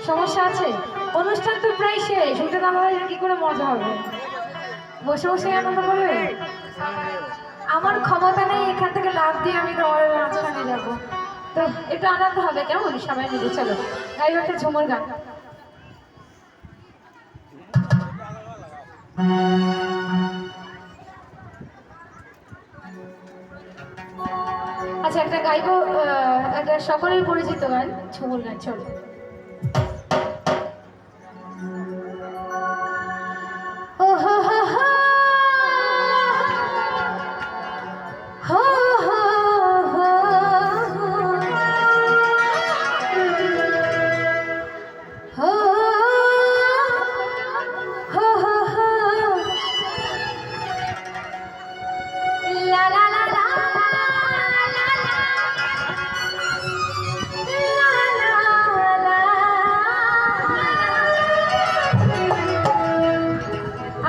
সমস্যা আছে? অনুষ্ঠান তো প্রায় শেষ, উঠে দাঁড়ালে কি করে মজা হবে? বসে বসে আনন্দ করবে? আমার ক্ষমতা নেই এখান থেকে লাফ দিয়ে আমি তোমার মাঝখানে যাবো। তো একটু আনন্দ হবে, কেমন? সবাই মিলে চলো গাইব একটা ঝুমুর গান। আচ্ছা, একটা গাইব, একটা সকলের পরিচিত গান, ঝুমুর গান। চলো।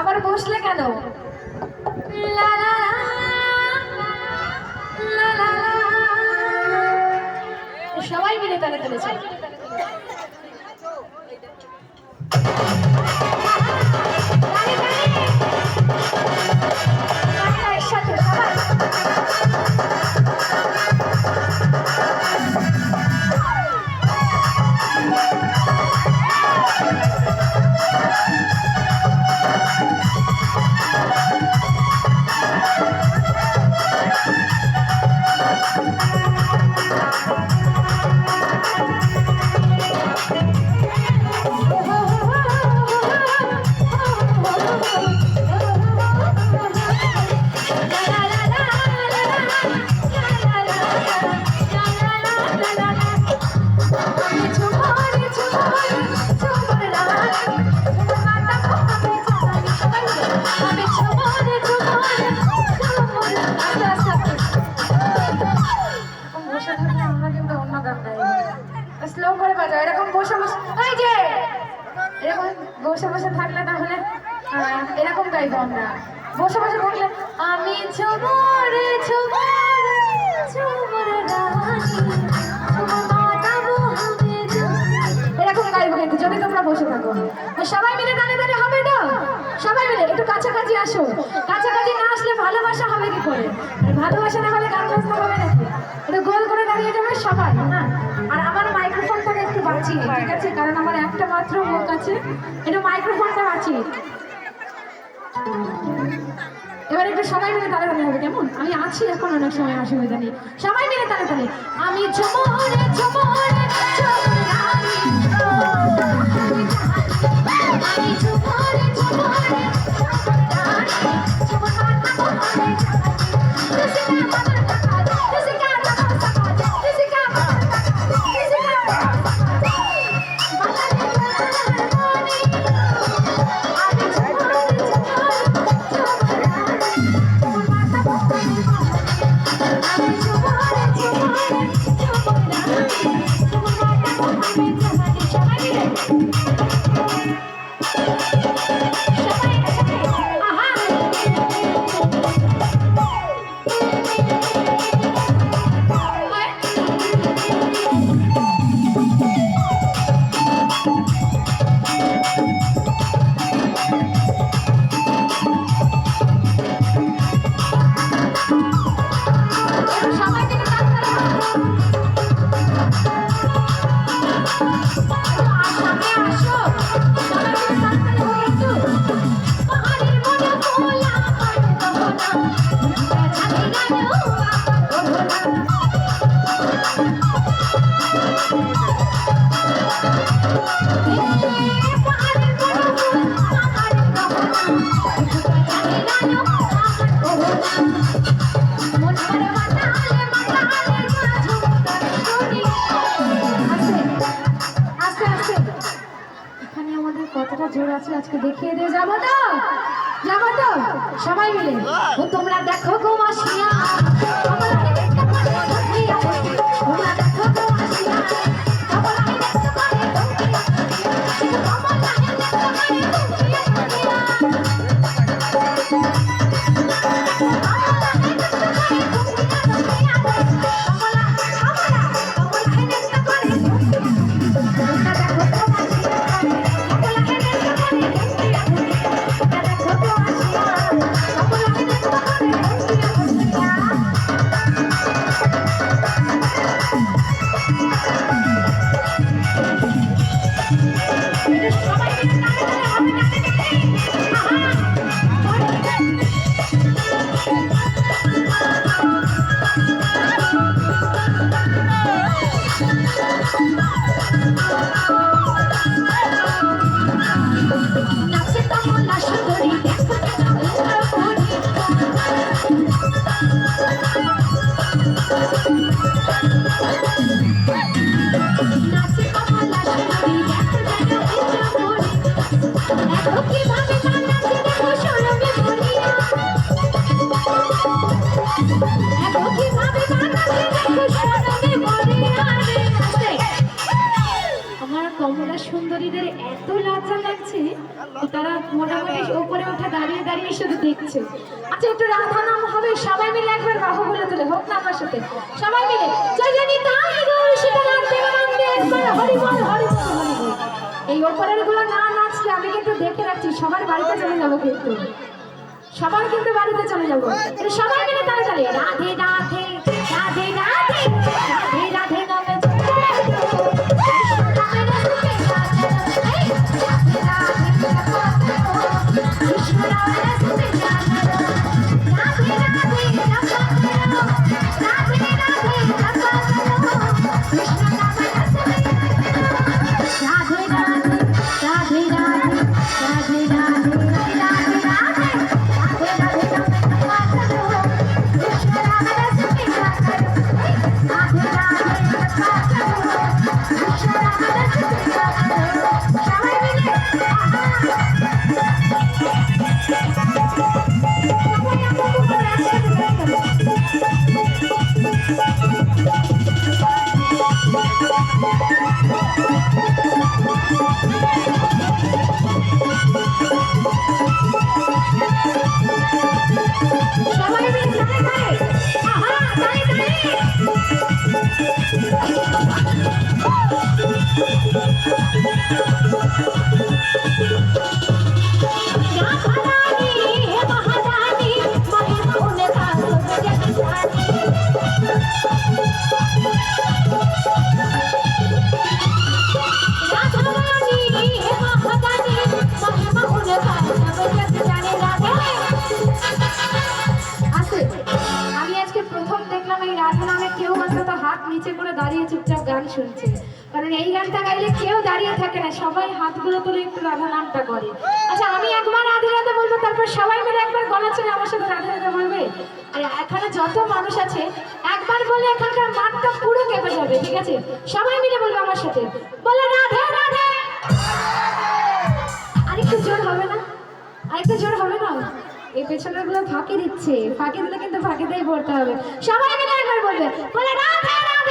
আবার বসলে কেন? সবাই মিলে তালে তুলেছে। স্লো করে বাজাও, এরকম বসে বসে, এই যে এরকম বসে বসে থাকলে তাহলে এরকম গাইবো আমরা। বসে বসে থাকলে আমি ঝুমুরে ঝুমুরে ঝুমুরে রানী এরকম গাইবো কিন্তু, যদি তোমরা বসে থাকো। সবাই মিলে দাঁড়িয়ে দাঁড়িয়ে হবে তো? সবাই মিলে একটু কাছাকাছি আসো। কাছাকাছি না আসলে ভালোবাসা হবে কি করে? ভালোবাসা না হলে গান বাজনা হবে নাকি? একটু গোল করে দাঁড়িয়ে যাবে সবাই, হ্যাঁ? আর আমার মাইক্রোফোনটাকে একটু বাঁচিয়ে, ঠিক আছে? কারণ আমার একটা মাত্র মুখ আছে, একটু মাইক্রোফোনটা বাঁচিয়ে। এবার একটু সবাই মিলে তালে তালে হবে, কেমন? আমি আছি এখন, অনেক সময় অসুবিধা নেই। সবাই মিলে তালে তালে আমি ঝুমুরে ঝুমুরে ঝুমুরে রানী আমি ঝুমুরে ঝুমুরে কতটা জোর আছে আজকে দেখিয়ে দিয়ে যাবো তো, যাবো তো সবাই মিলে। তোমরা দেখো গো মাসিয়া, দেখো নাচে কমলা সুন্দরী দেখো নাচে কমলা সুন্দরী দেখো এত কিভাবে নাচে দেখো সরবে মরিয়া এত কিভাবে নাচে দেখো সরবে মরিয়া আমার কমলা সুন্দরীদের এত লজ্জা লাগছে তারা মোটামুটি উপরে উঠে দাঁড়িয়ে দাঁড়িয়ে শুধু দেখছে। আচ্ছা একটু রাধা নাম হবে, সবাই মিলে একবার বাহু বলে তুলে হোক না আমার সাথে সবাই মিলে জয় জয় তাই গৌর সীতারাম দেবানন্দে একবার হরি বল হরি বল হরি বল। এই ওপরের গুলো না নাচলে আমি কিন্তু দেখে রাখছি সবার বাড়িতে চলে যাবো, কিন্তু সবাই কিন্তু বাড়িতে চলে যাবো। সবাই মিলে তাড়াতাড়ি রাধে রাধে রাধে রাধে রাধে রাধে নামে নিচে করে দাঁড়িয়ে চুপচাপ গান শুনছে, কারণ এই গানটা গাইলে কেউ দাঁড়িয়ে থাকে না, সবাই হাতগুলো তুলে একটু রাধা নামটা করে। আচ্ছা আমি একবার রাধে রাধে বলবো, তারপর সবাই মিলে একবার গলা ছেড়ে আমার সাথে রাধে রাধে বলবে। আর এখানে যত মানুষ আছে একবার বলে এখানকার মাঠটা পুরো কেঁপে যাবে, ঠিক আছে? সবাই মিলে বলবে আমার সাথে, বলে রাধে রাধে। আরেকটু জোর হবে না? আরেকটু জোর হবে না? এই পেছনের গুলো ফাঁকি দিচ্ছে, ফাঁকি দিলে কিন্তু ফাঁকিতেই পড়তে হবে। সবাই মিলে একবার বলবে, বলে রাধে রাধে।